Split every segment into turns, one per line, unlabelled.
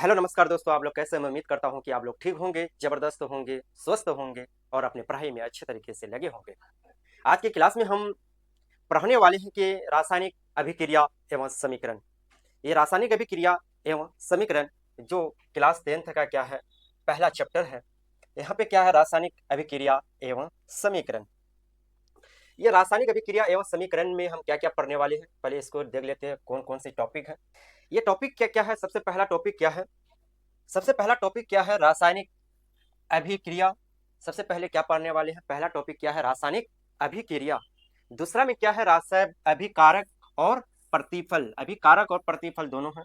Hello नमस्कार दोस्तों, आप लोग कैसे हैं? मैं उम्मीद करता हूं कि आप लोग ठीक होंगे, जबरदस्त होंगे, स्वस्थ होंगे और अपनी पढ़ाई में अच्छे तरीके से लगे होंगे। आज की क्लास में हम पढ़ने वाले हैं कि रासायनिक अभिक्रिया एवं समीकरण। ये रासायनिक अभिक्रिया एवं समीकरण जो क्लास 10th का क्या है, पहला चैप्टर है। यहाँ पे क्या है, रासायनिक अभिक्रिया एवं समीकरण। ये रासायनिक अभिक्रिया एवं समीकरण में हम क्या क्या पढ़ने वाले हैं, पहले इसको देख लेते हैं कौन कौन से टॉपिक है। ये टॉपिक क्या क्या है? सबसे पहला टॉपिक क्या है? सबसे पहला टॉपिक क्या है? रासायनिक अभिक्रिया। सबसे पहले क्या पढ़ने वाले हैं? पहला टॉपिक क्या है? रासायनिक अभिक्रिया। दूसरा में क्या है? रासायनिक अभिकारक और प्रतिफल। अभिकारक और प्रतिफल दोनों हैं।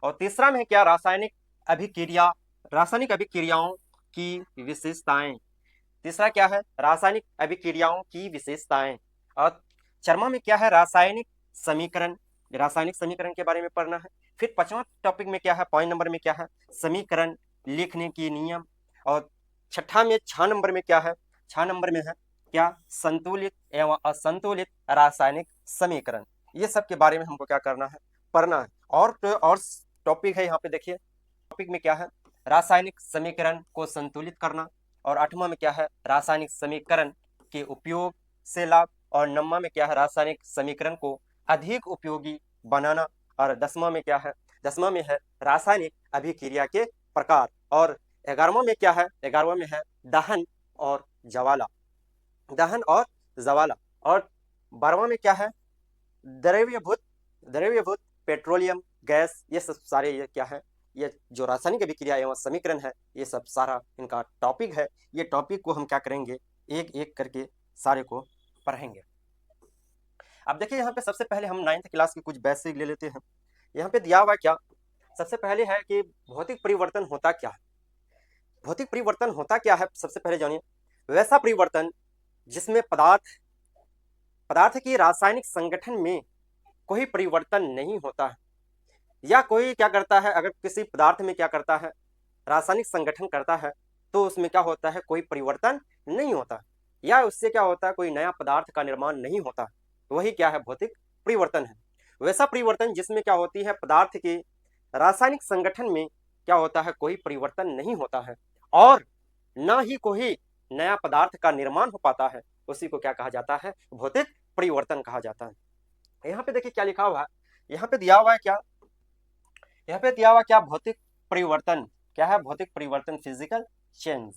और तीसरा में क्या? रासायनिक अभिक्रिया, रासायनिक अभिक्रियाओं की विशेषताएं। तीसरा क्या है? रासायनिक अभिक्रियाओं की विशेषताएं। और चरमा में क्या है? रासायनिक समीकरण। रासायनिक समीकरण के बारे में पढ़ना है। फिर पांचवा टॉपिक में क्या है? पॉइंट नंबर में क्या है? समीकरण लिखने की नियम। और छठा में 6 नंबर में क्या है? 6 नंबर में है क्या? संतुलित एवं असंतुलित रासायनिक समीकरण। ये सब के बारे में हमको क्या करना है? पढ़ना है। और तो और टॉपिक है, यहाँ पे देखिए टॉपिक में क्या है? रासायनिक समीकरण को संतुलित करना। और 8वां में क्या है? रासायनिक समीकरण के उपयोग से लाभ। और 9वां में क्या है? रासायनिक समीकरण को अधिक उपयोगी बनाना। और 10वां में क्या है? 10वां में है रासायनिक अभिक्रिया के प्रकार। और 11वां में क्या है? 11वां में है दहन और ज्वाला। दहन और ज्वाला। और 12वां में क्या है? द्रव्यभूत द्रव्यभूत पेट्रोलियम गैस। ये सब सारे ये क्या है? ये जो रासायनिक अभिक्रिया एवं समीकरण है, ये सब सारा इनका टॉपिक है। ये टॉपिक को हम क्या करेंगे? एक एक करके सारे को पढ़ेंगे। अब देखिए, यहाँ पे सबसे पहले हम 9th क्लास की कुछ बेसिक ले लेते हैं। यहाँ पे दिया हुआ क्या? सबसे पहले है कि भौतिक परिवर्तन होता क्या है। भौतिक परिवर्तन होता क्या है, सबसे पहले जानिए। वैसा परिवर्तन जिसमें पदार्थ पदार्थ की रासायनिक संगठन में कोई परिवर्तन नहीं होता है। या कोई क्या करता है, अगर किसी पदार्थ में क्या करता है, रासायनिक संगठन करता है, तो उसमें क्या होता है? कोई परिवर्तन नहीं होता। या उससे क्या होता है? कोई नया पदार्थ का निर्माण नहीं होता। वही क्या है? भौतिक परिवर्तन है। वैसा परिवर्तन जिसमें क्या होती है? पदार्थ के रासायनिक संगठन में क्या होता है? कोई परिवर्तन नहीं होता है और न ही कोई नया पदार्थ का निर्माण हो पाता है। उसी को क्या कहा जाता है? भौतिक परिवर्तन कहा जाता है। यहाँ पे देखिए क्या लिखा हुआ है। यहाँ पे दिया हुआ है क्या? यहाँ पे दिया हुआ क्या? भौतिक परिवर्तन। क्या है? भौतिक परिवर्तन, फिजिकल चेंज।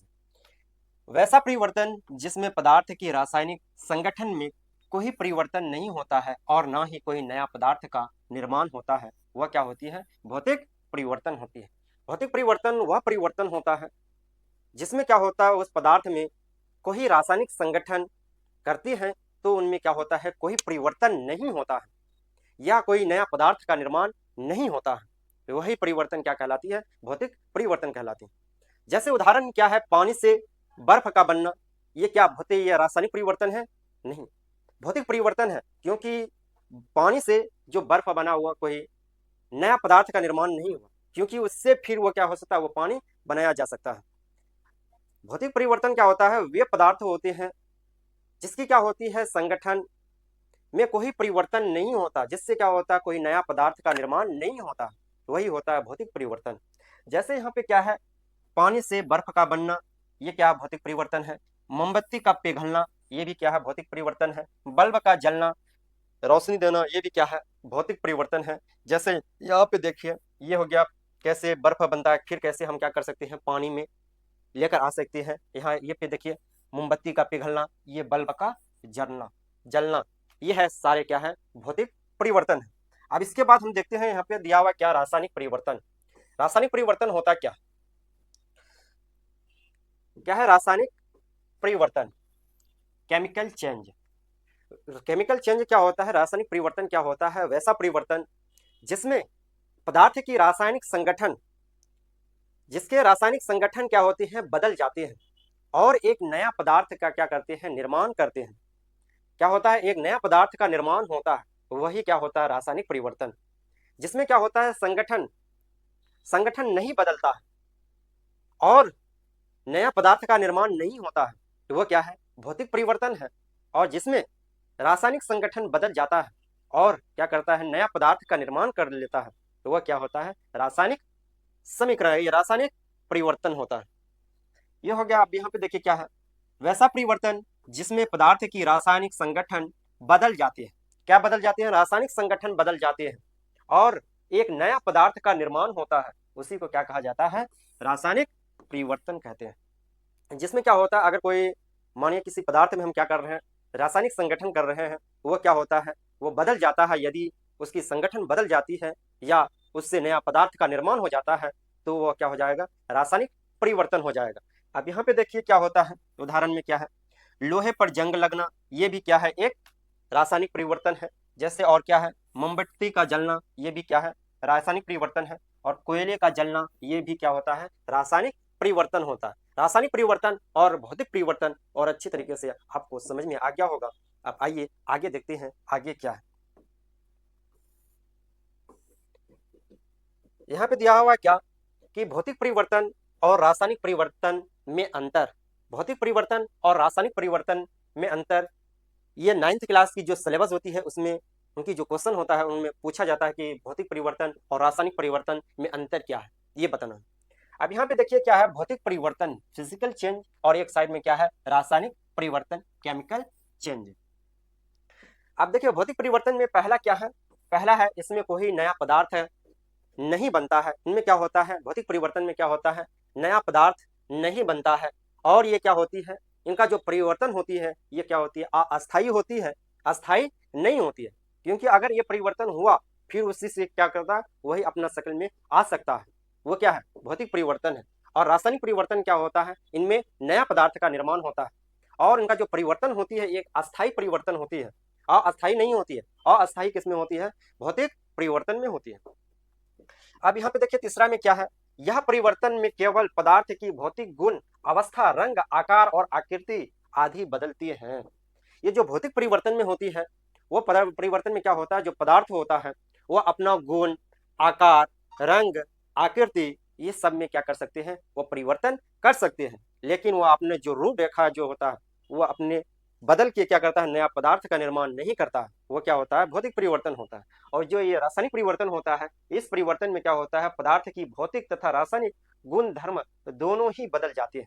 वैसा परिवर्तन जिसमें पदार्थ के रासायनिक संगठन में कोई परिवर्तन नहीं होता है और ना ही कोई नया पदार्थ का निर्माण होता है, वह क्या होती है? भौतिक परिवर्तन होती है। भौतिक परिवर्तन वह परिवर्तन होता है जिसमें क्या होता है? उस पदार्थ में कोई रासायनिक संगठन करती है तो उनमें क्या होता है? कोई परिवर्तन नहीं होता है या कोई नया पदार्थ का निर्माण नहीं होता है। तो वही परिवर्तन क्या कहलाती है? भौतिक परिवर्तन कहलाती है। जैसे उदाहरण क्या है? पानी से बर्फ का बनना। ये क्या भौतिक या रासायनिक परिवर्तन है? नहीं, भौतिक परिवर्तन है, क्योंकि पानी से जो बर्फ बना हुआ कोई नया पदार्थ का निर्माण नहीं हुआ, क्योंकि उससे फिर वो क्या हो सकता है? वो पानी बनाया जा सकता है। भौतिक परिवर्तन क्या होता है? वे पदार्थ होते हैं जिसकी क्या होती है? संगठन में कोई परिवर्तन नहीं होता, जिससे क्या होता है? कोई नया पदार्थ का निर्माण नहीं होता। वही होता है भौतिक परिवर्तन। जैसे यहाँ पे क्या है? पानी से बर्फ का बनना, ये क्या भौतिक परिवर्तन है। मोमबत्ती का पिघलना, ये भी क्या है? भौतिक परिवर्तन है। बल्ब का जलना, रोशनी देना, ये भी क्या है? भौतिक परिवर्तन है। जैसे यहाँ पे देखिए, ये हो गया कैसे बर्फ बनता है, फिर कैसे हम क्या कर सकते हैं? पानी में लेकर आ सकते हैं। यहाँ ये पे देखिए, मोमबत्ती का पिघलना, ये बल्ब का जलना जलना, ये है सारे क्या है? भौतिक परिवर्तन है। अब इसके बाद हम देखते हैं यहाँ पे दिया हुआ क्या? रासायनिक परिवर्तन। रासायनिक परिवर्तन होता क्या? क्या है रासायनिक परिवर्तन? Chemical change. केमिकल चेंज क्या होता है? रासायनिक परिवर्तन क्या होता है? वैसा परिवर्तन जिसमें पदार्थ की रासायनिक संगठन, जिसके रासायनिक संगठन क्या होते हैं? बदल जाते हैं और एक नया पदार्थ का क्या करते हैं? निर्माण करते हैं। क्या होता है? एक नया पदार्थ का निर्माण होता है। वही क्या होता है? रासायनिक परिवर्तन। जिसमें क्या होता है? संगठन संगठन नहीं बदलता है और नया पदार्थ का निर्माण नहीं होता है। तो वह क्या है? भौतिक परिवर्तन है। और जिसमें रासायनिक संगठन बदल जाता है और क्या करता है? नया पदार्थ का निर्माण कर लेता है। तो वह क्या होता है? रासायनिक समीकरण है, ये रासायनिक परिवर्तन होता है। ये हो गया। अब यहाँ पे देखिए क्या है, वैसा परिवर्तन जिसमें पदार्थ की रासायनिक संगठन बदल जाते हैं। क्या बदल जाते हैं? रासायनिक संगठन बदल जाते हैं और एक नया पदार्थ का निर्माण होता है, उसी को क्या कहा जाता है? रासायनिक परिवर्तन कहते हैं। जिसमें क्या होता है, अगर कोई मानिए किसी पदार्थ में हम क्या कर रहे हैं, रासायनिक संगठन कर रहे हैं, वो क्या होता है, वो बदल जाता है। यदि उसकी संगठन बदल जाती है या उससे नया पदार्थ का निर्माण हो जाता है तो वो क्या हो जाएगा? रासायनिक परिवर्तन हो जाएगा। अब यहाँ पे देखिए क्या होता है, उदाहरण में क्या है, लोहे पर जंग लगना, ये भी क्या है? एक रासायनिक परिवर्तन है। जैसे और क्या है, मोमबत्ती का जलना, ये भी क्या है? रासायनिक परिवर्तन है। और कोयले का जलना, ये भी क्या होता है? रासायनिक परिवर्तन होता है। रासायनिक परिवर्तन और भौतिक परिवर्तन और अच्छी तरीके से आपको समझ में आ गया होगा। अब आइए आगे देखते हैं आगे क्या है। यहाँ पे दिया हुआ क्या कि भौतिक परिवर्तन और रासायनिक परिवर्तन में अंतर। भौतिक परिवर्तन और रासायनिक परिवर्तन में अंतर, ये 9th क्लास की जो सिलेबस होती है उसमें उनकी जो क्वेश्चन होता है उनमें पूछा जाता है कि भौतिक परिवर्तन और रासायनिक परिवर्तन में अंतर क्या है, ये बताना। अब यहाँ पे देखिए क्या है, भौतिक परिवर्तन फिजिकल चेंज और एक साइड में क्या है? रासायनिक परिवर्तन केमिकल चेंज। अब देखिए भौतिक परिवर्तन में पहला क्या है? पहला है इसमें कोई नया पदार्थ है नहीं बनता है। इनमें क्या होता है? भौतिक परिवर्तन में क्या होता है? नया पदार्थ नहीं बनता है। और ये क्या होती है? इनका जो परिवर्तन होती है ये क्या होती है? अस्थायी होती है, अस्थायी नहीं होती है। क्योंकि अगर ये परिवर्तन हुआ फिर उसी से क्या करता है? वही अपना शक्ल में आ सकता है। वो क्या है? भौतिक परिवर्तन है। और रासायनिक परिवर्तन क्या होता है? इनमें नया पदार्थ का निर्माण होता है और इनका जो परिवर्तन होती है एक अस्थायी परिवर्तन होती है, अस्थायी नहीं होती है। अस्थायी किसमें होती है? भौतिक परिवर्तन में होती है। अब यहाँ पे देखिए तीसरा में क्या है, यह परिवर्तन में केवल पदार्थ की भौतिक गुण, अवस्था, रंग, आकार और आकृति आदि बदलती है। ये जो भौतिक परिवर्तन में होती है वो परिवर्तन में क्या होता है, जो पदार्थ होता है वो अपना गुण, आकार, रंग, आकृति ये सब में क्या कर सकते हैं? वो परिवर्तन कर सकते हैं। लेकिन वो अपने जो रूपरेखा जो होता है वो अपने बदल के क्या करता है? नया पदार्थ का निर्माण नहीं करता है। वो क्या होता है? भौतिक परिवर्तन होता है। और जो ये रासायनिक परिवर्तन होता है, इस परिवर्तन में क्या होता है? पदार्थ की भौतिक तथा रासायनिक गुण धर्म दोनों ही बदल जाते हैं।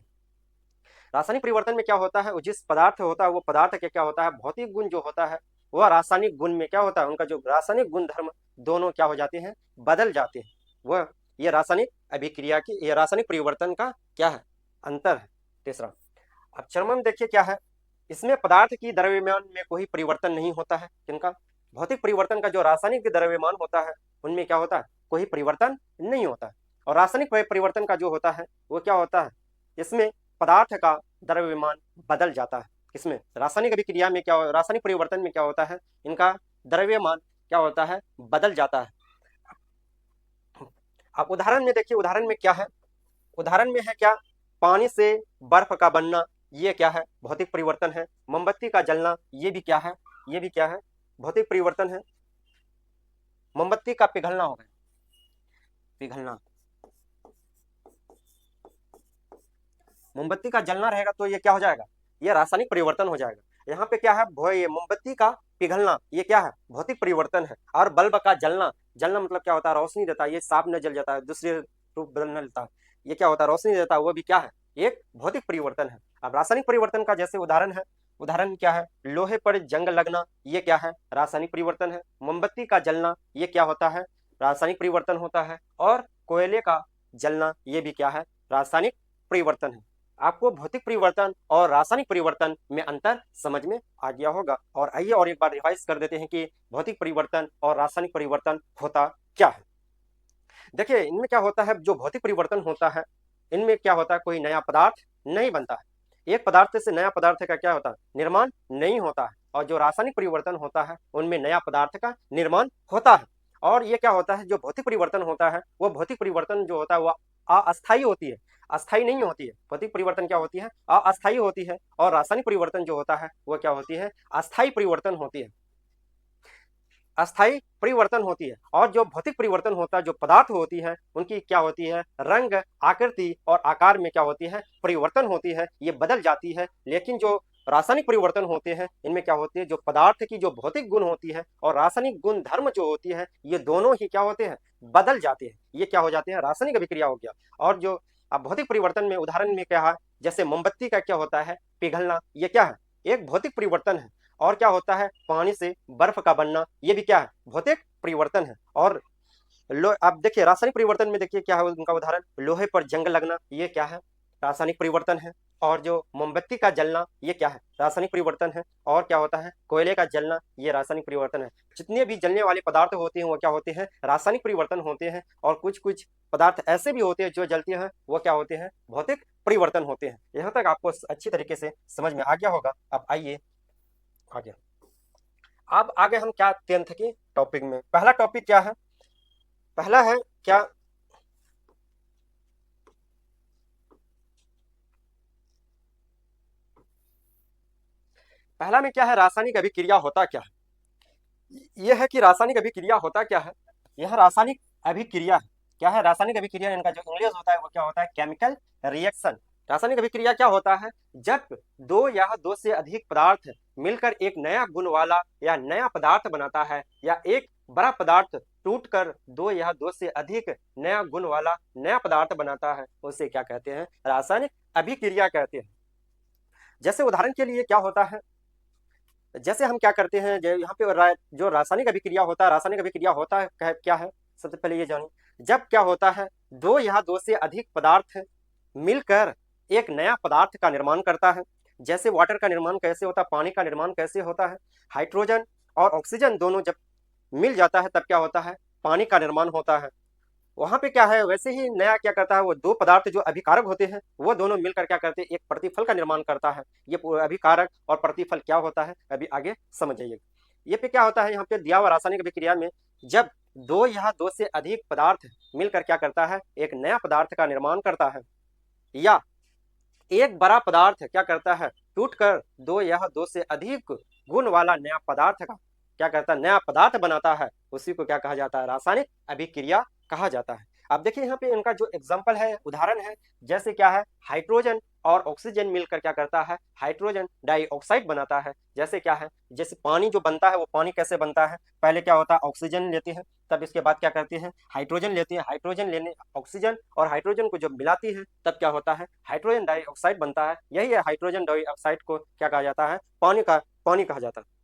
रासायनिक परिवर्तन में क्या होता है? वो जिस पदार्थ होता है वो पदार्थ के क्या होता है? भौतिक गुण जो होता है वह रासायनिक गुण में क्या होता है? उनका जो रासायनिक गुण धर्म दोनों क्या हो जाते हैं? बदल जाते हैं। वह ये रासायनिक अभिक्रिया की, ये रासायनिक परिवर्तन का क्या है? अंतर है। तीसरा, अब चरम में देखिए क्या है, इसमें पदार्थ की द्रव्यमान में कोई परिवर्तन नहीं होता है। किनका? भौतिक परिवर्तन का जो रासायनिक द्रव्यमान होता है उनमें क्या होता है? कोई परिवर्तन नहीं होता है। और रासायनिक परिवर्तन का जो होता है वो क्या होता है? इसमें पदार्थ का द्रव्यमान बदल जाता है। इसमें रासायनिक अभिक्रिया में क्या, रासायनिक परिवर्तन में क्या होता है? इनका द्रव्यमान क्या होता है? बदल जाता है। अब उदाहरण में देखिए, उदाहरण में क्या है? उदाहरण में है क्या? पानी से बर्फ का बनना, ये क्या है? भौतिक परिवर्तन है। मोमबत्ती का जलना, ये भी क्या है? ये भी क्या है? भौतिक परिवर्तन है। मोमबत्ती का पिघलना हो गया, पिघलना। मोमबत्ती का जलना रहेगा तो ये क्या हो जाएगा? ये रासायनिक परिवर्तन हो जाएगा। यहाँ पे क्या है? ये मोमबत्ती का पिघलना, ये क्या है? भौतिक परिवर्तन है। और बल्ब का जलना, जलना मतलब क्या होता है? रोशनी देता है। ये साफ न जल जाता है, दूसरे रूप बदलने लगता है। ये क्या होता है? रोशनी देता है, वो भी क्या है? एक भौतिक परिवर्तन है। अब रासायनिक परिवर्तन का जैसे उदाहरण है, उदाहरण क्या है? लोहे पर जंग लगना, ये क्या है? रासायनिक परिवर्तन है। मोमबत्ती का जलना, ये क्या होता है? रासायनिक परिवर्तन होता है। और कोयले का जलना, ये भी क्या है? रासायनिक परिवर्तन है। आपको भौतिक परिवर्तन और रासायनिक परिवर्तन में अंतर समझ में आ गया होगा। और आइए और एक बार रिवाइज कर देते हैं कि भौतिक परिवर्तन और रासायनिक परिवर्तन होता क्या है। देखिए इनमें क्या होता है, जो भौतिक परिवर्तन होता है इनमें क्या होता है? कोई नया पदार्थ नहीं बनता है। एक पदार्थ से नया पदार्थ का क्या होता है? निर्माण नहीं होता है। और जो रासायनिक परिवर्तन होता है उनमें नया पदार्थ का निर्माण होता है। और ये क्या होता है? जो भौतिक परिवर्तन होता है वो भौतिक परिवर्तन जो होता है वो अस्थायी होती है, अस्थायी नहीं होती है। भौतिक परिवर्तन क्या होती है? अस्थायी होती है। और रासायनिक परिवर्तन जो होता है वो क्या होती है? अस्थायी परिवर्तन होती है, अस्थायी परिवर्तन होती है। और जो भौतिक परिवर्तन होता है, जो पदार्थ होती है उनकी क्या होती है? रंग, आकृति और आकार में क्या होती है? परिवर्तन होती है, ये बदल जाती है। लेकिन जो रासायनिक परिवर्तन होते हैं इनमें क्या होती है, जो पदार्थ की जो भौतिक गुण होती है और रासायनिक गुण धर्म जो होती है, ये दोनों ही क्या होते हैं, बदल जाते हैं। ये क्या हो जाते हैं, रासायनिक अभिक्रिया हो गया। और जो अब भौतिक परिवर्तन में उदाहरण में क्या है, जैसे मोमबत्ती का क्या होता है, पिघलना, ये क्या है, एक भौतिक परिवर्तन है। और क्या होता है, पानी से बर्फ का बनना, ये भी क्या है, भौतिक परिवर्तन है। और लो आप देखिए रासायनिक परिवर्तन में देखिए क्या है उनका उदाहरण, लोहे पर जंग लगना, ये क्या है, रासायनिक परिवर्तन है। और जो मोमबत्ती का जलना, ये क्या है, रासायनिक परिवर्तन है। और क्या होता है, कोयले का जलना, ये रासायनिक परिवर्तन है। जितने भी जलने वाले पदार्थ होते हैं वो क्या होते हैं, रासायनिक परिवर्तन होते हैं। और कुछ कुछ पदार्थ ऐसे भी होते हैं जो जलते हैं, वो क्या होते हैं, भौतिक परिवर्तन होते हैं। यहाँ तक आपको अच्छी तरीके से समझ में आ गया होगा। अब आइए आगे, अब आगे हम क्या 10th की टॉपिक में, पहला टॉपिक क्या है, पहला है क्या, पहला में क्या है, रासायनिक अभिक्रिया होता क्या है। यह है कि रासायनिक अभिक्रिया होता क्या है, यह रासायनिक अभिक्रिया है। क्या है, रासायनिक अभिक्रिया, इनका जो इंग्लिश होता है वो क्या होता है, केमिकल रिएक्शन। रासायनिक अभिक्रिया क्या होता है, जब दो या दो से अधिक पदार्थ मिलकर एक नया गुण वाला या नया पदार्थ बनाता है, या एक बड़ा पदार्थ टूटकर दो या दो से अधिक नया गुण वाला नया पदार्थ बनाता है, उसे क्या कहते हैं, रासायनिक अभिक्रिया कहते हैं। जैसे उदाहरण के लिए क्या होता है, जैसे हम क्या करते हैं, यहाँ पे जो रासायनिक अभिक्रिया होता है, रासायनिक अभिक्रिया होता है क्या है, सबसे पहले ये जानिए। जब क्या होता है, दो या दो से अधिक पदार्थ मिलकर एक नया पदार्थ का निर्माण करता है। जैसे वाटर का निर्माण कैसे होता है, पानी का निर्माण कैसे होता है, हाइड्रोजन और ऑक्सीजन दोनों जब मिल जाता है तब क्या होता है, पानी का निर्माण होता है। वहां पे क्या है, वैसे ही नया क्या करता है, वो दो पदार्थ जो अभिकारक होते हैं वो दोनों मिलकर क्या करते हैं, एक प्रतिफल का निर्माण करता है। ये अभिकारक और प्रतिफल क्या होता है, अभी आगे समझ जाइएगा। ये पे क्या होता है, यहाँ पे दिया हुआ रासायनिक अभिक्रिया में, जब दो या दो से अधिक पदार्थ मिलकर क्या करता है, एक नया पदार्थ का निर्माण करता है, या एक बड़ा पदार्थ क्या करता है, टूटकर दो या दो से अधिक गुण वाला नया पदार्थ का क्या करता है, नया पदार्थ बनाता है, उसी को क्या कहा जाता है, रासायनिक अभिक्रिया कहा जाता है। अब देखिए यहाँ पे इनका जो एग्जाम्पल है, उदाहरण है, जैसे क्या है, हाइड्रोजन और ऑक्सीजन मिलकर क्या करता है, हाइड्रोजन डाइऑक्साइड बनाता है। जैसे क्या है, जैसे पानी जो बनता है, वो पानी कैसे बनता है, पहले क्या होता है, ऑक्सीजन लेते हैं, तब इसके बाद क्या करते हैं, हाइड्रोजन लेते हैं, हाइड्रोजन लेने ऑक्सीजन और हाइड्रोजन को जब मिलाती है तब क्या होता है, हाइड्रोजन डाइऑक्साइड बनता है। यही है, हाइड्रोजन डाइऑक्साइड को क्या कहा जाता है, पानी कहा जाता है।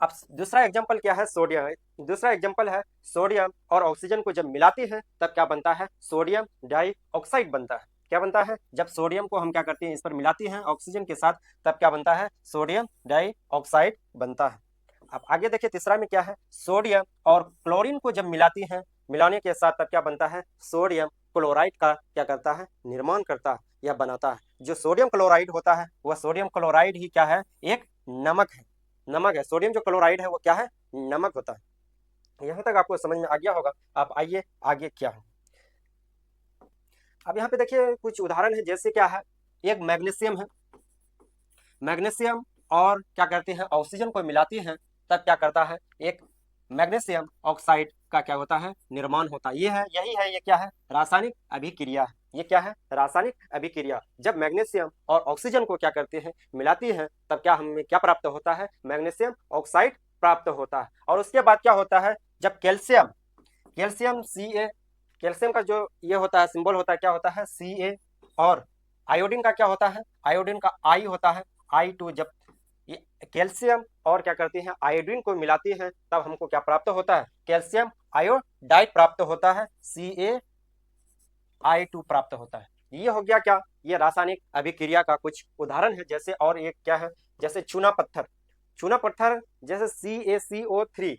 अब दूसरा एग्जांपल क्या है, सोडियम। दूसरा एग्जांपल है, सोडियम और ऑक्सीजन को जब मिलाती है तब क्या बनता है, सोडियम डाइऑक्साइड बनता है। क्या बनता है, जब सोडियम को हम क्या करते हैं, इस पर मिलाती हैं ऑक्सीजन के साथ, तब क्या बनता है, सोडियम डाइऑक्साइड बनता है। अब आगे देखिए तीसरा में क्या है, सोडियम और क्लोरीन को जब मिलाती हैं, मिलाने के साथ तब क्या बनता है, सोडियम क्लोराइड का क्या करता है, निर्माण करता है या बनाता है। जो सोडियम क्लोराइड होता है, वह सोडियम क्लोराइड ही क्या है, एक नमक है। नमक है, सोडियम जो क्लोराइड है वो क्या है, नमक होता है। यहाँ तक आपको समझ में आ गया होगा। आप आइए आगे क्या है, अब यहाँ पे देखिए कुछ उदाहरण है, जैसे क्या है, एक मैग्नीशियम है, मैग्नीशियम और क्या करते हैं, ऑक्सीजन को मिलाती हैं, तब क्या करता है, एक मैग्नीशियम ऑक्साइड का क्या होता है, निर्माण होता है। ये है, यही है, ये क्या है, रासायनिक अभिक्रिया है। ये क्या है, रासायनिक अभिक्रिया। जब मैग्नीशियम और ऑक्सीजन को क्या करते हैं, मिलाती हैं, तब क्या हमें क्या प्राप्त होता है, मैग्नीशियम ऑक्साइड प्राप्त होता है। और उसके बाद क्या होता है, जब कैल्शियम, कैल्शियम Ca, कैल्शियम का जो ये होता है सिंबल होता है, क्या होता है, Ca। और आयोडीन का क्या होता है, आयोडीन का I होता है, I2। जब ये कैल्शियम और क्या करती हैं, आयोडीन को मिलाती हैं, तब हमको क्या प्राप्त होता है, कैल्शियम आयोडाइड प्राप्त होता है, CaI2 प्राप्त होता है। ये हो गया क्या, ये रासायनिक अभिक्रिया का कुछ उदाहरण है। जैसे और एक क्या है, जैसे चूना पत्थर, चूना पत्थर जैसे CaCO3,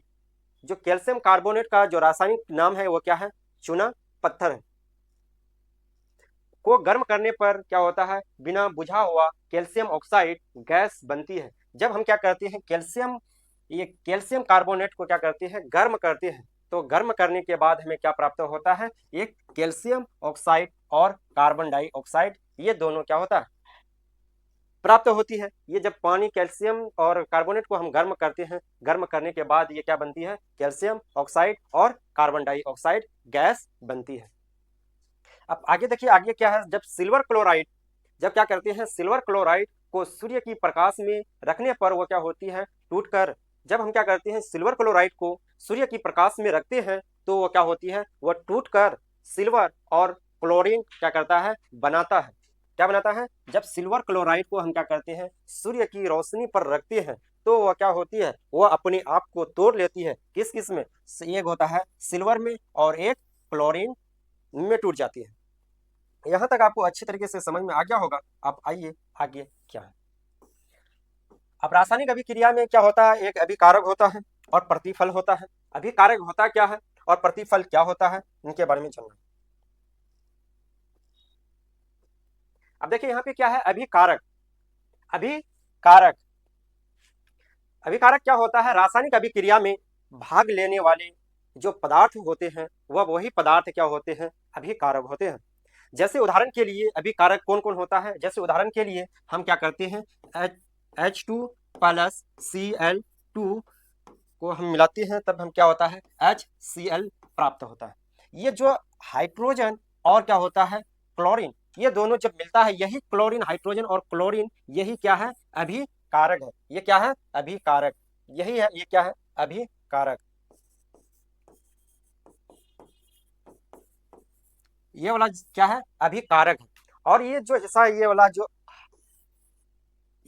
जो कैल्शियम कार्बोनेट का जो रासायनिक नाम है वो क्या है, चूना पत्थर है। को गर्म करने पर क्या होता है, बिना बुझा हुआ कैल्शियम ऑक्साइड गैस बनती है। जब हम क्या करते हैं, कैल्शियम, ये कैल्शियम कार्बोनेट को क्या करते हैं, गर्म करते हैं, तो गर्म करने के बाद हमें क्या प्राप्त होता है, एक कैल्शियम ऑक्साइड और कार्बन डाइऑक्साइड, ये दोनों क्या होता है, प्राप्त होती है। ये जब पानी कैल्शियम और कार्बोनेट को हम गर्म करते हैं, गर्म करने के बाद ये क्या बनती है, कैल्शियम ऑक्साइड और कार्बन डाइऑक्साइड गैस बनती है। अब आगे देखिए, आगे क्या है, जब सिल्वर क्लोराइड, जब क्या करते हैं, सिल्वर क्लोराइड को सूर्य की प्रकाश में रखने पर वो क्या होती है, टूटकर, जब हम क्या करते हैं सिल्वर क्लोराइड को सूर्य की प्रकाश में रखते हैं तो वो क्या होती है, वह टूटकर सिल्वर और क्लोरीन क्या करता है, बनाता है। क्या बनाता है, जब सिल्वर क्लोराइड को हम क्या करते हैं सूर्य की रोशनी पर रखते हैं तो वह क्या होती है, वह अपने आप को तोड़ लेती है। किस किस में, एक होता है सिल्वर में और एक क्लोरीन में टूट जाती है। यहाँ तक आपको अच्छी तरीके से समझ में आ गया होगा। अब आइए आगे क्या है। अब रासायनिक अभिक्रिया में क्या होता है, एक अभिकारक होता है और प्रतिफल होता है। अभिकारक होता क्या है और प्रतिफल क्या होता है, इनके बारे में जानना। अब देखिए यहाँ पे क्या है, अभिकारक। अभिकारक अभिकारक क्या होता है, रासायनिक अभिक्रिया में भाग लेने वाले जो पदार्थ होते हैं वह वही पदार्थ क्या होते हैं, अभिकारक होते हैं। जैसे उदाहरण के लिए अभिकारक कौन कौन होता है, जैसे उदाहरण के लिए हम क्या करते हैं, H2 प्लस Cl2 को हम मिलाते हैं तब हम क्या होता है, HCl प्राप्त होता है। ये जो हाइड्रोजन और क्या होता है, क्लोरीन, ये दोनों जब मिलता है, यही क्लोरीन, हाइड्रोजन और क्लोरीन, यही क्या है, अभिकारक है। ये क्या है, अभिकारक, यही है, ये क्या है, अभिकारक। ये वाला क्या है, अभिकारक है। और ये जो ऐसा ये वाला जो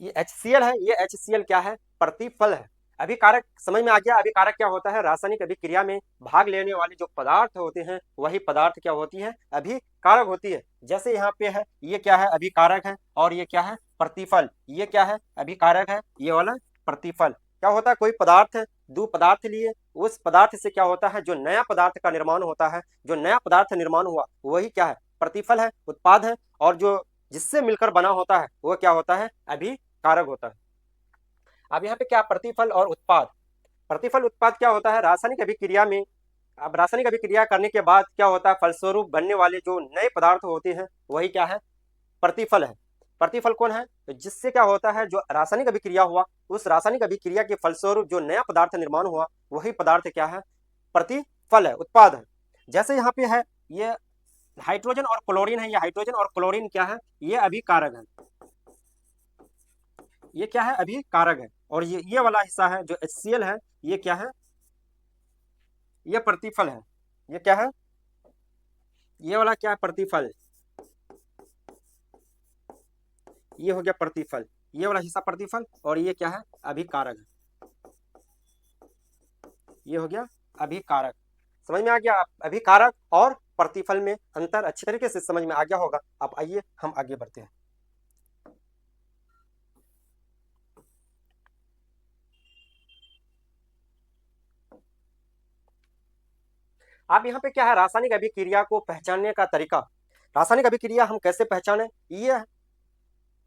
ये HCl है, ये HCl क्या है, प्रतिफल है। अभिकारक समझ में आ गया। अभिकारक क्या होता है, रासायनिक अभिक्रिया में भाग लेने वाले जो पदार्थ होते हैं वही पदार्थ क्या होती है, अभिकारक होती है। जैसे यहाँ पे है, ये क्या है, अभिकारक है, और ये क्या है, प्रतिफल। ये क्या है, अभिकारक है, ये वाला प्रतिफल। क्या होता है, कोई पदार्थ है, दो पदार्थ लिए, उस पदार्थ से क्या होता है, जो नया पदार्थ का निर्माण होता है, जो नया पदार्थ निर्माण हुआ वही क्या है, प्रतिफल है, उत्पाद है। और जो जिससे मिलकर बना होता है वो क्या होता है, अभिकारक होता है। अब यहाँ पे क्या, प्रतिफल और उत्पाद। प्रतिफल उत्पाद क्या होता है, रासायनिक अभिक्रिया में, अब रासायनिक अभिक्रिया करने के बाद क्या होता है, फलस्वरूप बनने वाले जो नए पदार्थ होते हैं वही क्या है, प्रतिफल है। प्रतिफल कौन है, तो जिससे क्या होता है, जो रासायनिक अभिक्रिया हुआ उस रासायनिक अभिक्रिया के फलस्वरूप जो नया पदार्थ निर्माण हुआ वही पदार्थ क्या है, प्रतिफल है, उत्पाद है। जैसे यहाँ पे है, ये हाइड्रोजन और क्लोरीन है, ये हाइड्रोजन और क्लोरीन क्या है, ये अभिकारक है, ये क्या है, अभिकारक है। और ये वाला हिस्सा है जो HCl है, ये क्या है, ये प्रतिफल है। ये क्या है, ये वाला क्या है, प्रतिफल। ये हो गया प्रतिफल, ये वाला हिस्सा प्रतिफल, और ये क्या है, अभिकारक है, ये हो गया अभिकारक। समझ में आ गया, अभिकारक और प्रतिफल में अंतर अच्छी तरीके से समझ में आ गया होगा। अब आइए हम आगे बढ़ते हैं। अब यहाँ पे क्या है, रासायनिक अभिक्रिया को पहचानने का तरीका। रासायनिक अभिक्रिया हम कैसे पहचाने, ये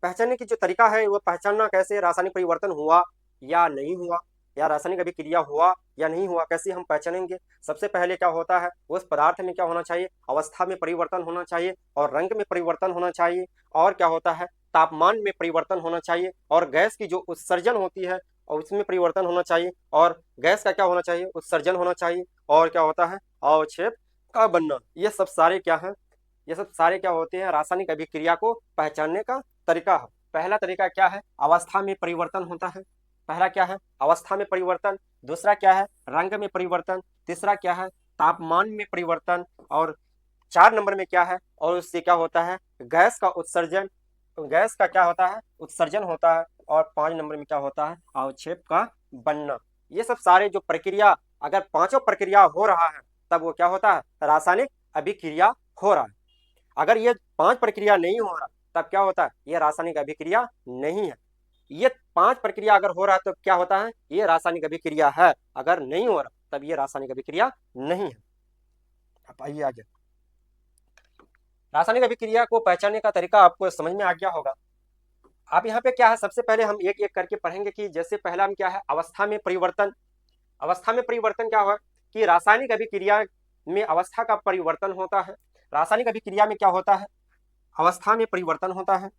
पहचानने की जो तरीका है वो पहचानना कैसे, रासायनिक परिवर्तन हुआ या नहीं हुआ, या रासायनिक अभिक्रिया हुआ या नहीं हुआ, कैसे हम पहचानेंगे। सबसे पहले क्या होता है, उस पदार्थ में क्या होना चाहिए, अवस्था में परिवर्तन होना चाहिए, और रंग में परिवर्तन होना चाहिए, और क्या होता है, तापमान में परिवर्तन होना चाहिए, और गैस की जो उत्सर्जन होती है और उसमें परिवर्तन होना चाहिए, और गैस का क्या होना चाहिए, उत्सर्जन होना चाहिए, और क्या होता है, अवक्षेप का बनना। ये सब सारे क्या है, ये सब सारे क्या होते हैं, रासायनिक अभिक्रिया को पहचानने का तरीका है। पहला तरीका क्या है, अवस्था में परिवर्तन होता है। पहला क्या है, अवस्था में परिवर्तन। दूसरा क्या है, रंग में परिवर्तन। तीसरा क्या है, तापमान में परिवर्तन। और 4 नंबर में क्या है, और उससे क्या होता है, गैस का उत्सर्जन, गैस का क्या होता है, उत्सर्जन होता है। और 5 नंबर में क्या होता है, अवक्षेप का बनना। ये सब सारे जो प्रक्रिया, अगर पांचों प्रक्रिया हो रहा है तब वो क्या होता है, रासायनिक अभिक्रिया हो रहा है। अगर ये 5 प्रक्रिया नहीं हो रहा तब क्या होता है, ये रासायनिक अभिक्रिया नहीं है। ये 5 प्रक्रिया अगर हो रहा है तो क्या होता है, ये रासायनिक अभिक्रिया है। अगर नहीं हो रहा तब ये रासायनिक अभिक्रिया नहीं है। अब आइए आगे। रासायनिक अभिक्रिया को पहचानने का तरीका आपको समझ में आ गया होगा। अब यहाँ पे क्या है, सबसे पहले हम एक एक करके पढ़ेंगे कि जैसे पहला हम क्या है, अवस्था में परिवर्तन। अवस्था में परिवर्तन क्या हुआ कि रासायनिक अभिक्रिया में अवस्था का परिवर्तन होता है। रासायनिक अभिक्रिया में क्या होता है, अवस्था में परिवर्तन होता है।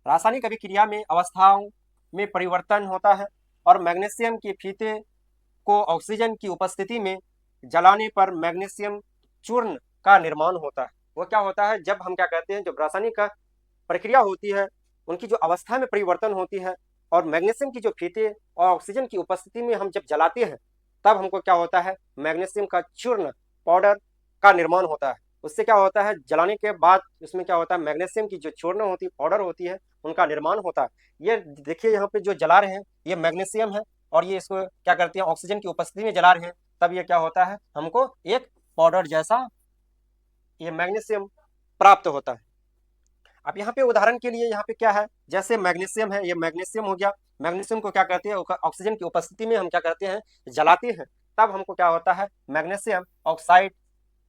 रासायनिक अभिक्रिया में अवस्थाओं में परिवर्तन होता है, और मैग्नीशियम के फीते को ऑक्सीजन की उपस्थिति में जलाने पर मैग्नीशियम चूर्ण का निर्माण होता है। वो क्या होता है, जब हम क्या कहते हैं, जब रासायनिक का प्रक्रिया होती है, उनकी जो अवस्था में परिवर्तन होती है, और मैग्नीशियम की जो फीते और ऑक्सीजन की उपस्थिति में हम जब जलाते हैं, तब हमको क्या होता है, मैग्नीशियम का चूर्ण पाउडर का निर्माण होता है। उससे क्या होता है, जलाने के बाद उसमें क्या होता है, मैग्नीशियम की जो चूर्ण होती है, पाउडर होती है, उनका निर्माण होता है। ये देखिए यहाँ पे जो जला रहे हैं, ये मैग्नीशियम है, और ये इसको क्या करते हैं, ऑक्सीजन की उपस्थिति में जला रहे हैं, तब ये क्या होता है, हमको एक पाउडर जैसा ये मैग्नीशियम प्राप्त होता है। अब यहाँ पे उदाहरण के लिए यहाँ पे क्या है, जैसे मैग्नीशियम है, ये मैग्नीशियम हो गया। मैग्नीशियम को क्या करते हैं, ऑक्सीजन की उपस्थिति में हम क्या करते हैं, जलाते हैं, तब हमको क्या होता है, मैग्नीशियम ऑक्साइड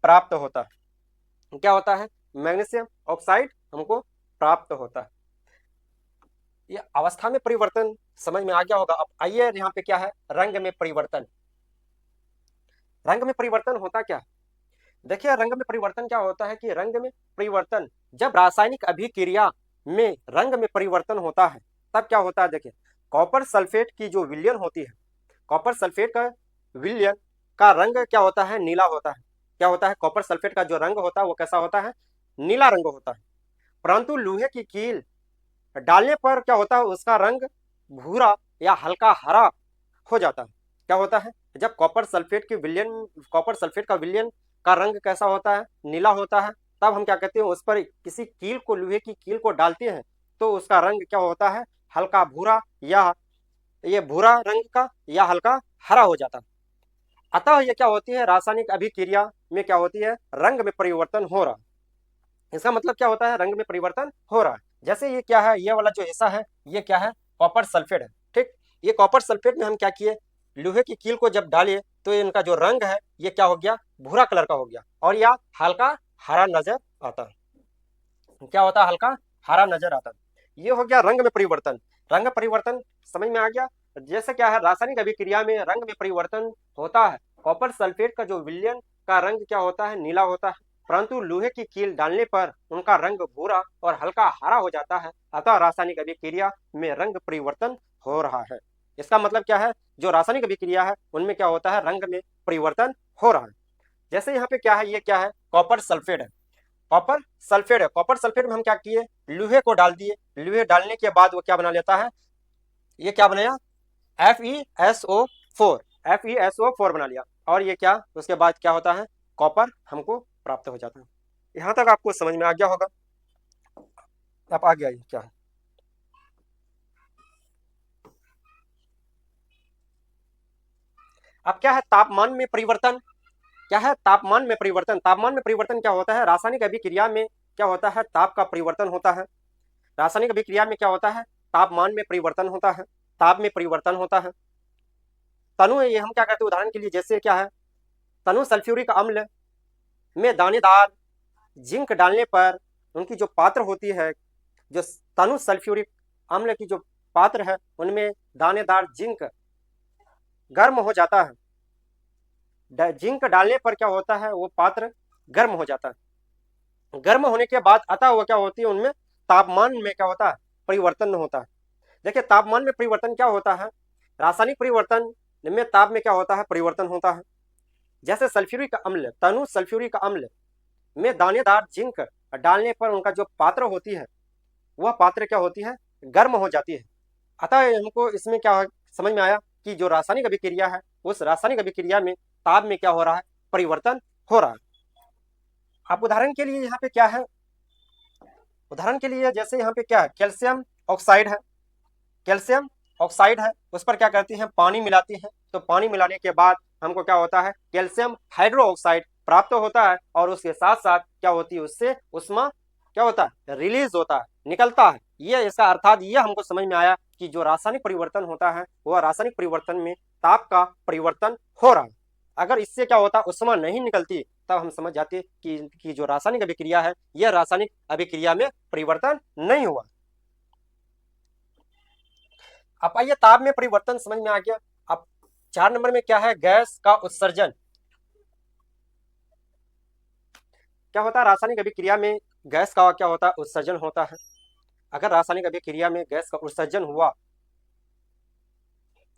प्राप्त होता है। क्या होता है, मैग्नीशियम ऑक्साइड हमको प्राप्त होता है। ये अवस्था में परिवर्तन समझ में आ गया होगा। अब आइए यहाँ पे क्या है, रंग में परिवर्तन। रंग में परिवर्तन होता क्या है, देखिए रंग में परिवर्तन क्या होता है कि रंग में परिवर्तन, जब रासायनिक अभिक्रिया में रंग में परिवर्तन होता है, तब क्या होता है, देखिए कॉपर सल्फेट की जो विलयन होती है, कॉपर सल्फेट का विलयन का रंग क्या होता है, नीला होता है। क्या होता है, कॉपर सल्फेट का जो रंग होता है वो कैसा होता है, नीला रंग होता है। परंतु लोहे की कील डालने पर क्या होता है, उसका रंग भूरा या हल्का हरा हो जाता है। क्या होता है, जब कॉपर सल्फेट का विलयन का रंग कैसा होता है, नीला होता है, तब हम क्या कहते हैं, उस पर किसी कील को, लोहे की कील को डालते हैं, तो उसका रंग क्या होता है, हल्का भूरा, या ये भूरा रंग का या हल्का हरा हो जाता है। अतः ये क्या होती है, रासायनिक अभिक्रिया में क्या होती है, रंग में परिवर्तन हो रहा है। इसका मतलब क्या होता है, रंग में परिवर्तन हो रहा है। जैसे ये क्या है, ये वाला जो हिस्सा है, ये क्या है, कॉपर सल्फेट है। ठीक, ये कॉपर सल्फेट में हम क्या किए, लोहे की कील को जब डाले, तो इनका जो रंग है, ये क्या हो गया, भूरा कलर का हो गया, और यह हल्का हरा नजर आता है। क्या होता है, हल्का हरा नजर आता है। ये हो गया रंग में परिवर्तन। रंग परिवर्तन समझ में आ गया। जैसे क्या है, रासायनिक अभिक्रिया में रंग में परिवर्तन होता है। कॉपर सल्फेट का जो विलयन का रंग क्या होता है, नीला होता है, परंतु लोहे की कील डालने पर उनका रंग भूरा और हल्का हरा हो जाता है। अतः रासायनिक अभिक्रिया में रंग परिवर्तन हो रहा है। इसका मतलब क्या है, जो रासायनिक अभिक्रिया है उनमें क्या होता है, रंग में परिवर्तन हो रहा है। जैसे यहाँ पे क्या है, ये क्या है, कॉपर सल्फेट है। कॉपर सल्फेट है, कॉपर सल्फेट में हम क्या किए, लोहे को डाल दिए। लोहे डालने के बाद वो क्या बना लेता है, ये क्या बनाया, FeSO4, FeSO4 बना लिया, और ये क्या, उसके बाद क्या होता है, कॉपर हमको प्राप्त हो जाता है। यहाँ तक आपको समझ में आ गया होगा। अब आ गया ये क्या है, अब क्या है, तापमान में परिवर्तन। क्या है, तापमान में परिवर्तन। तापमान में परिवर्तन क्या होता है, रासायनिक अभिक्रिया में क्या होता है, ताप का परिवर्तन होता है। रासायनिक अभिक्रिया में क्या होता है, तापमान में परिवर्तन होता है, ताप में परिवर्तन होता है। तनु, ये हम क्या कहते हैं, उदाहरण के लिए जैसे क्या है, तनु सल्फ्यूरिक अम्ल में दानेदार जिंक डालने पर उनकी जो पात्र होती है, जो तनु सल्फ्यूरिक अम्ल की जो पात्र है, उनमें दानेदार जिंक गर्म हो जाता है। जिंक डालने पर क्या होता है, वो पात्र गर्म हो जाता है। गर्म होने के बाद अतः वो क्या होती है, उनमें तापमान में क्या होता है, परिवर्तन होता है। देखिए तापमान में परिवर्तन क्या होता है, रासायनिक परिवर्तन में ताप में क्या होता है, परिवर्तन होता है। जैसे सल्फ्यूरिक अम्ल, तनु सल्फ्यूरिक अम्ल में दानेदार जिंक डालने पर उनका जो पात्र होती है, वह पात्र क्या होती है, गर्म हो जाती है। अतः हमको इसमें क्या समझ में आया कि जो रासायनिक अभिक्रिया है, उस रासायनिक अभिक्रिया में ताप में क्या हो रहा है, परिवर्तन हो रहा है। आप उदाहरण के लिए यहाँ पे क्या है, उदाहरण के लिए जैसे यहाँ पे क्या है, कैल्शियम ऑक्साइड है। कैल्शियम ऑक्साइड है, उस पर क्या करती हैं, पानी मिलाती हैं। तो पानी मिलाने के बाद हमको क्या होता है, कैल्शियम हाइड्रो ऑक्साइड प्राप्त होता है, और उसके साथ साथ क्या होती है, उससे उष्मा क्या होता है, रिलीज होता है, निकलता है। ये इसका अर्थात ये हमको समझ में आया कि जो रासायनिक परिवर्तन होता है, वह रासायनिक परिवर्तन में ताप का परिवर्तन हो रहा है। अगर इससे क्या होता, उष्मा नहीं निकलती, तब हम समझ जाते कि जो रासायनिक अभिक्रिया है, यह रासायनिक अभिक्रिया में परिवर्तन नहीं हुआ। अब आइए ताप में परिवर्तन समझ में आ गया। अब 4 नंबर में क्या है, गैस का उत्सर्जन। क्या होता है, रासायनिक अभिक्रिया में गैस का क्या होता है, उत्सर्जन होता है। अगर रासायनिक अभिक्रिया में गैस का उत्सर्जन हुआ,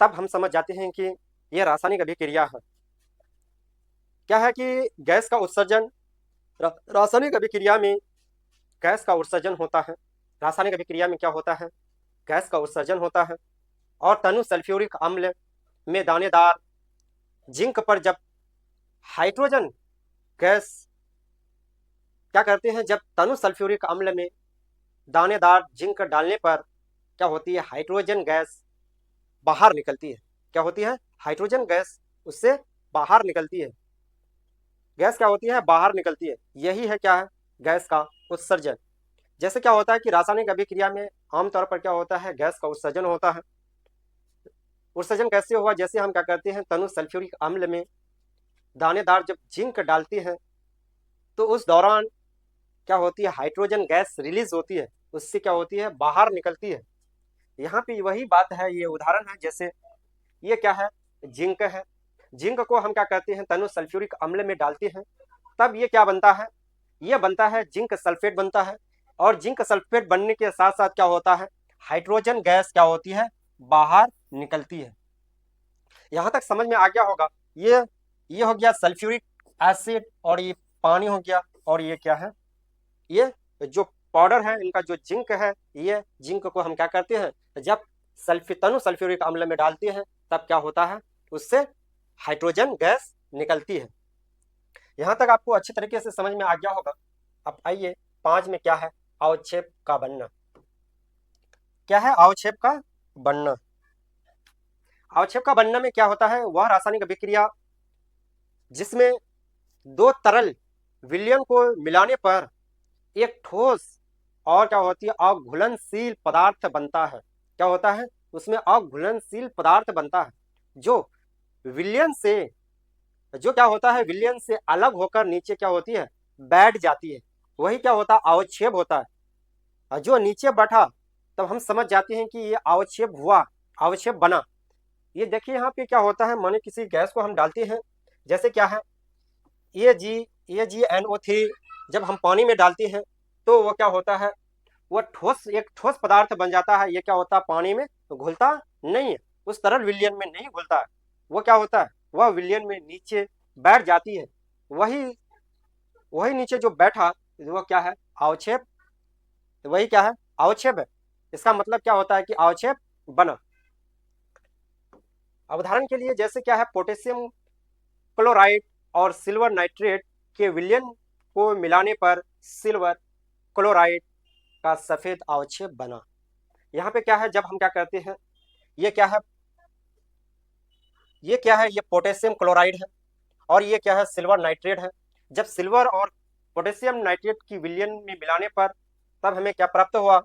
तब हम समझ जाते हैं कि यह रासायनिक अभिक्रिया है। क्या है कि गैस का उत्सर्जन, रासायनिक अभिक्रिया में गैस का उत्सर्जन होता है। रासायनिक अभिक्रिया में क्या होता है, गैस का उत्सर्जन होता है और तनु सल्फ्यूरिक अम्ल में दानेदार जिंक पर जब हाइड्रोजन गैस क्या करते हैं, जब तनु सल्फ्यूरिक अम्ल में दानेदार जिंक डालने पर क्या होती है, हाइड्रोजन गैस बाहर निकलती है। क्या होती है, हाइड्रोजन गैस उससे बाहर निकलती है। गैस क्या होती है, बाहर निकलती है। यही है क्या है, गैस का उत्सर्जन। जैसे क्या होता है कि रासायनिक अभिक्रिया में आमतौर पर क्या होता है, गैस का उत्सर्जन होता है। उत्सर्जन कैसे हुआ, जैसे हम क्या करते हैं, तनु सल्फ्यूरिक अम्ल में दानेदार जब जिंक डालती है तो उस दौरान क्या होती है, हाइड्रोजन गैस रिलीज होती है, उससे क्या होती है, बाहर निकलती है। यहाँ पे वही बात है, ये उदाहरण है। जैसे ये क्या है, जिंक है। जिंक को हम क्या करते हैं, तनु सल्फ्यूरिक अम्ल में डालते हैं, तब ये क्या बनता है, ये बनता है जिंक सल्फेट बनता है। और जिंक सल्फेट बनने के साथ साथ क्या होता है, हाइड्रोजन गैस क्या होती है, बाहर निकलती है। यहाँ तक समझ में आ गया होगा। ये हो गया सल्फ्यूरिक एसिड और ये पानी हो गया। और ये क्या है, ये जो पाउडर है इनका जो जिंक है, ये जिंक को हम क्या करते हैं, जब तनु सल्फ्यूरिक अम्ल में डालते हैं तब क्या होता है, उससे हाइड्रोजन गैस निकलती है। यहाँ तक आपको अच्छी तरीके से समझ में आ गया होगा। अब आइए 5 में क्या है, अवक्षेप का बनना। क्या है अवक्षेप का बनना। अवक्षेप का बनना में क्या होता है, वह रासायनिक अभिक्रिया जिसमें दो तरल विलयन को मिलाने पर एक ठोस और क्या होती है, अघुलनशील पदार्थ बनता है। क्या होता है, उसमें अघुलनशील पदार्थ बनता है जो विलयन से, जो क्या होता है, विलयन से अलग होकर नीचे क्या होती है, बैठ जाती है। वही क्या होता है, अवक्षेप होता है। और जो नीचे बैठा तब हम समझ जाते हैं कि ये अवक्षेप हुआ, अवक्षेप बना। ये देखिए यहाँ पे क्या होता है, माने किसी गैस को हम डालते हैं, जैसे क्या है, AgNO3 जब हम पानी में डालते हैं तो वो क्या होता है, वो एक ठोस पदार्थ बन जाता है। ये क्या होता है, पानी में तो घुलता नहीं है, उस तरल विलयन में नहीं घुलता है। वो क्या होता है, वह विलयन में नीचे बैठ जाती है। वही वही नीचे जो बैठा वो क्या है, अवक्षेप। वही क्या है, अवक्षेप है। इसका मतलब क्या होता है कि अवक्षेप बना। उदाहरण के लिए जैसे क्या है, पोटेशियम क्लोराइड और सिल्वर नाइट्रेट के विलयन को मिलाने पर सिल्वर क्लोराइड का सफेद अवक्षेप बना। यहाँ पे क्या है, जब हम क्या करते हैं, ये क्या है, ये पोटेशियम क्लोराइड है और ये क्या है, सिल्वर नाइट्रेट है। जब सिल्वर और पोटेशियम नाइट्रेट की विलयन में मिलाने पर तब हमें क्या प्राप्त हुआ,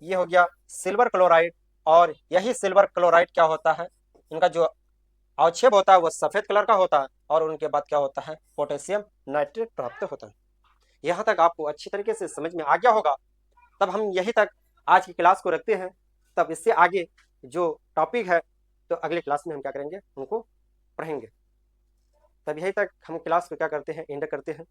ये हो गया सिल्वर क्लोराइड। और यही सिल्वर क्लोराइड क्या होता है, इनका जो अवक्षेप होता है वो सफेद कलर का होता है और उनके बाद क्या होता है, पोटेशियम नाइट्रेट प्राप्त होता है। यहाँ तक आपको अच्छी तरीके से समझ में आ गया होगा। तब हम यहीं तक आज की क्लास को रखते हैं। तब इससे आगे जो टॉपिक है तो अगली क्लास में हम क्या करेंगे, उनको पढ़ेंगे। तब यहीं तक हम क्लास को क्या करते हैं, एंड करते हैं।